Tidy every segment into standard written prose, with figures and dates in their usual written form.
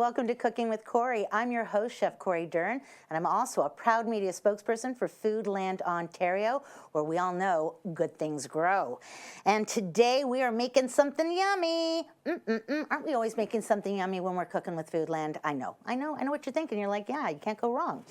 welcome to Cooking with Cori. I'm your host, Chef Cori Doern, and I'm also a proud media spokesperson for Foodland Ontario, where we all know good things grow. And today we are making something yummy. Aren't we always making something yummy when we're cooking with Foodland? I know what you're thinking. You're like, yeah, you can't go wrong.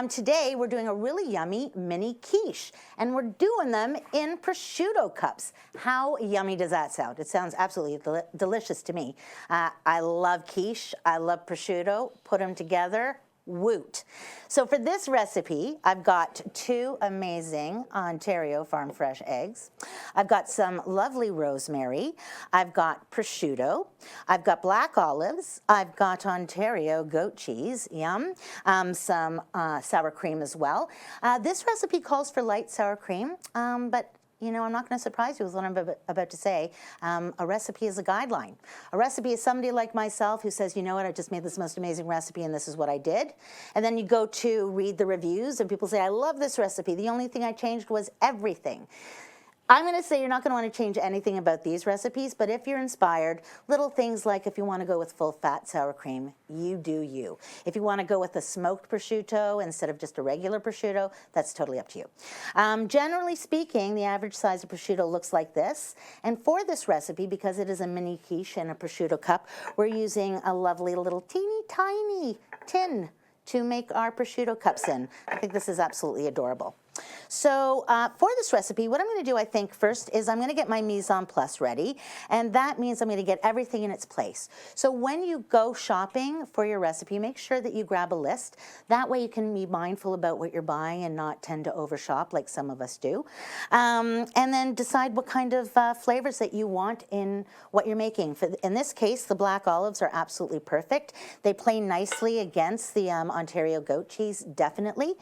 Today we're doing a really yummy mini quiche, and we're doing them in prosciutto cups. How yummy does that sound? It sounds absolutely delicious to me. I love quiche. I love prosciutto. Put them together. Woot. So for this recipe, I've got 2 amazing Ontario farm fresh eggs. I've got some lovely rosemary. I've got prosciutto. I've got black olives. I've got Ontario goat cheese, yum. Some sour cream as well. This recipe calls for light sour cream, but you know, I'm not going to surprise you with what I'm about to say. A recipe is a guideline. A recipe is somebody like myself who says, you know what, I just made this most amazing recipe and this is what I did. And then you go to read the reviews and people say, I love this recipe. The only thing I changed was everything. I'm going to say you're not going to want to change anything about these recipes, but if you're inspired, little things like if you want to go with full-fat sour cream, you do you. If you want to go with a smoked prosciutto instead of just a regular prosciutto, that's totally up to you. Generally speaking, the average size of prosciutto looks like this. And for this recipe, because it is a mini quiche in a prosciutto cup, we're using a lovely little teeny tiny tin to make our prosciutto cups in. I think this is absolutely adorable. So for this recipe, what I'm going to do, I think, first is I'm going to get my mise en place ready, and that means I'm going to get everything in its place. So when you go shopping for your recipe, make sure that you grab a list. That way you can be mindful about what you're buying and not tend to overshop like some of us do. And then decide what kind of flavors that you want in what you're making. In this case, the black olives are absolutely perfect. They play nicely against the Ontario goat cheese, definitely.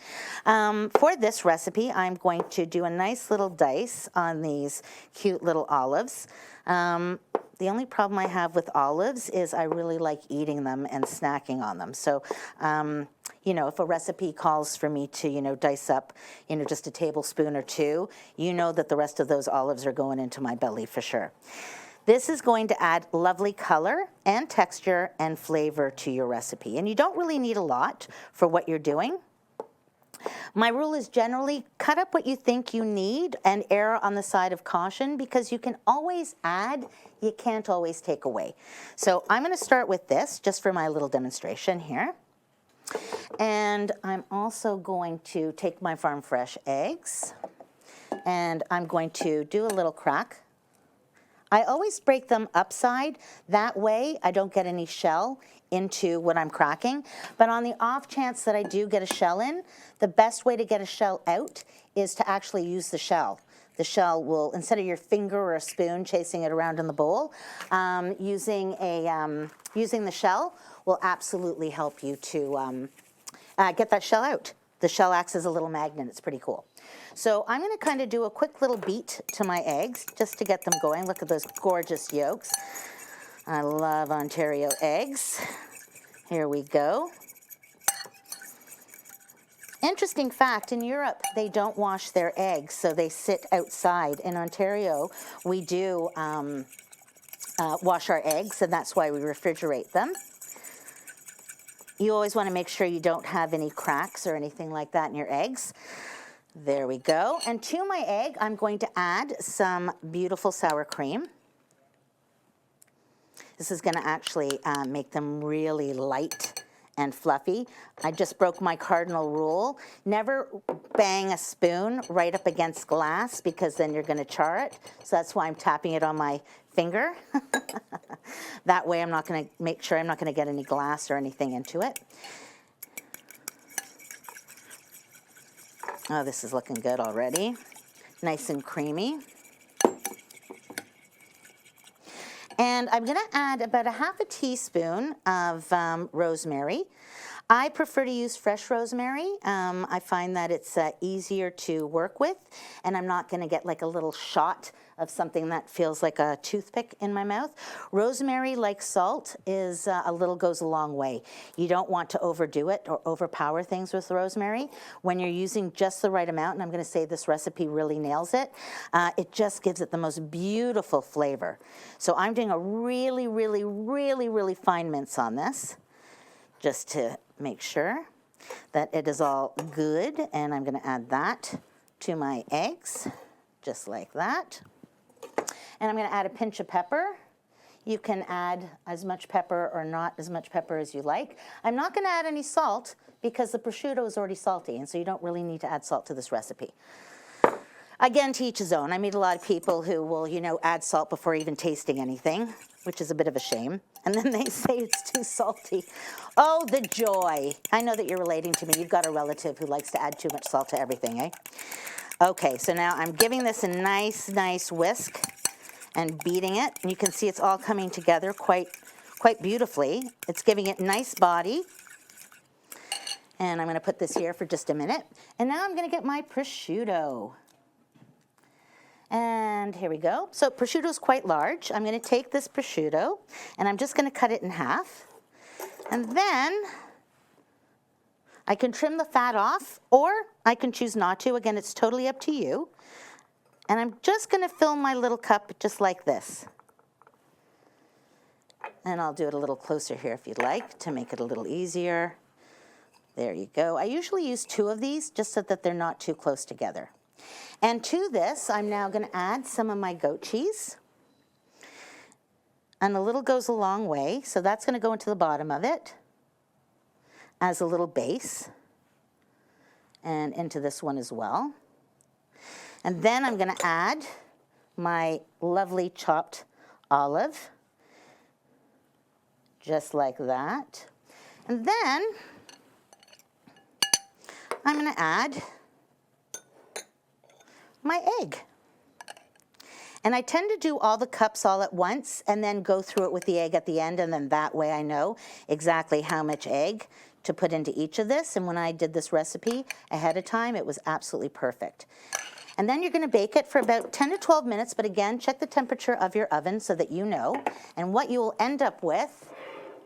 For this recipe, I'm going to do a nice little dice on these cute little olives. The only problem I have with olives is I really like eating them and snacking on them. So, you know, if a recipe calls for me to, you know, dice up, you know, just a tablespoon or 2, you know that the rest of those olives are going into my belly for sure. This is going to add lovely color and texture and flavor to your recipe. And you don't really need a lot for what you're doing. My rule is generally cut up what you think you need and err on the side of caution, because you can always add, you can't always take away. So I'm going to start with this just for my little demonstration here. And I'm also going to take my farm fresh eggs and I'm going to do a little crack. I always break them upside, that way I don't get any shell into what I'm cracking. But on the off chance that I do get a shell in, the best way to get a shell out is to actually use the shell. The shell will, instead of your finger or a spoon chasing it around in the bowl, using the shell will absolutely help you to get that shell out. The shell acts as a little magnet. It's pretty cool. So I'm going to kind of do a quick little beat to my eggs just to get them going. Look at those gorgeous yolks. I love Ontario eggs. Here we go. Interesting fact, in Europe, they don't wash their eggs, so they sit outside. In Ontario, we do wash our eggs, and that's why we refrigerate them. You always want to make sure you don't have any cracks or anything like that in your eggs. There we go. And to my egg, I'm going to add some beautiful sour cream. This is going to actually make them really light and fluffy. I just broke my cardinal rule. Never bang a spoon right up against glass, because then you're going to char it. So that's why I'm tapping it on my finger. That way I'm not going to make sure I'm not going to get any glass or anything into it. Oh, this is looking good already. Nice and creamy. And I'm going to add about a half a teaspoon of rosemary. I prefer to use fresh rosemary. I find that it's easier to work with, and I'm not going to get like a little shot of something that feels like a toothpick in my mouth. Rosemary, like salt, is goes a long way. You don't want to overdo it or overpower things with rosemary. When you're using just the right amount, and I'm going to say this recipe really nails it, it just gives it the most beautiful flavor. So I'm doing a really, really, really, really fine mince on this. just to make sure that it is all good. And I'm going to add that to my eggs, just like that. And I'm going to add a pinch of pepper. You can add as much pepper or not as much pepper as you like. I'm not going to add any salt because the prosciutto is already salty, and so you don't really need to add salt to this recipe. Again, to each his own. I meet a lot of people who will, you know, add salt before even tasting anything, which is a bit of a shame. And then they say it's too salty. Oh, the joy. I know that you're relating to me. You've got a relative who likes to add too much salt to everything, eh? Okay, so now I'm giving this a nice whisk and beating it. And you can see it's all coming together quite beautifully. It's giving it nice body. And I'm going to put this here for just a minute. And now I'm going to get my prosciutto. And here we go. So prosciutto is quite large. I'm going to take this prosciutto and I'm just going to cut it in half. And then I can trim the fat off, or I can choose not to. Again, it's totally up to you. And I'm just going to fill my little cup just like this. And I'll do it a little closer here if you'd like to make it a little easier. There you go. I usually use 2 of these just so that they're not too close together. And to this, I'm now going to add some of my goat cheese. And a little goes a long way, so that's going to go into the bottom of it as a little base. And into this one as well. And then I'm going to add my lovely chopped olive, just like that. And then I'm going to add my egg. And I tend to do all the cups all at once and then go through it with the egg at the end, and then that way I know exactly how much egg to put into each of this. And when I did this recipe ahead of time, it was absolutely perfect. And then you're going to bake it for about 10 to 12 minutes, but again, check the temperature of your oven so that you know. And what you will end up with,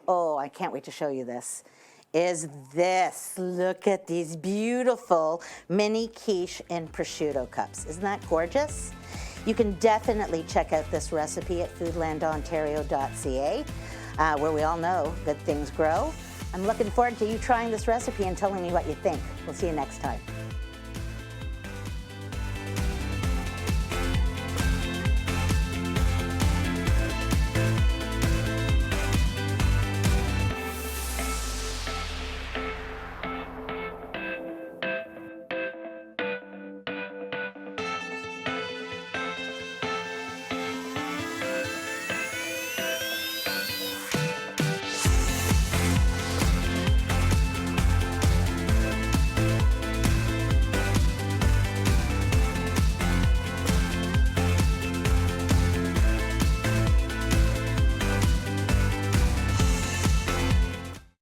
oh, I can't wait to show you this, is this. Look at these beautiful mini quiche in prosciutto cups. Isn't that gorgeous? You can definitely check out this recipe at foodlandontario.ca, where we all know good things grow. I'm looking forward to you trying this recipe and telling me what you think. We'll see you next time.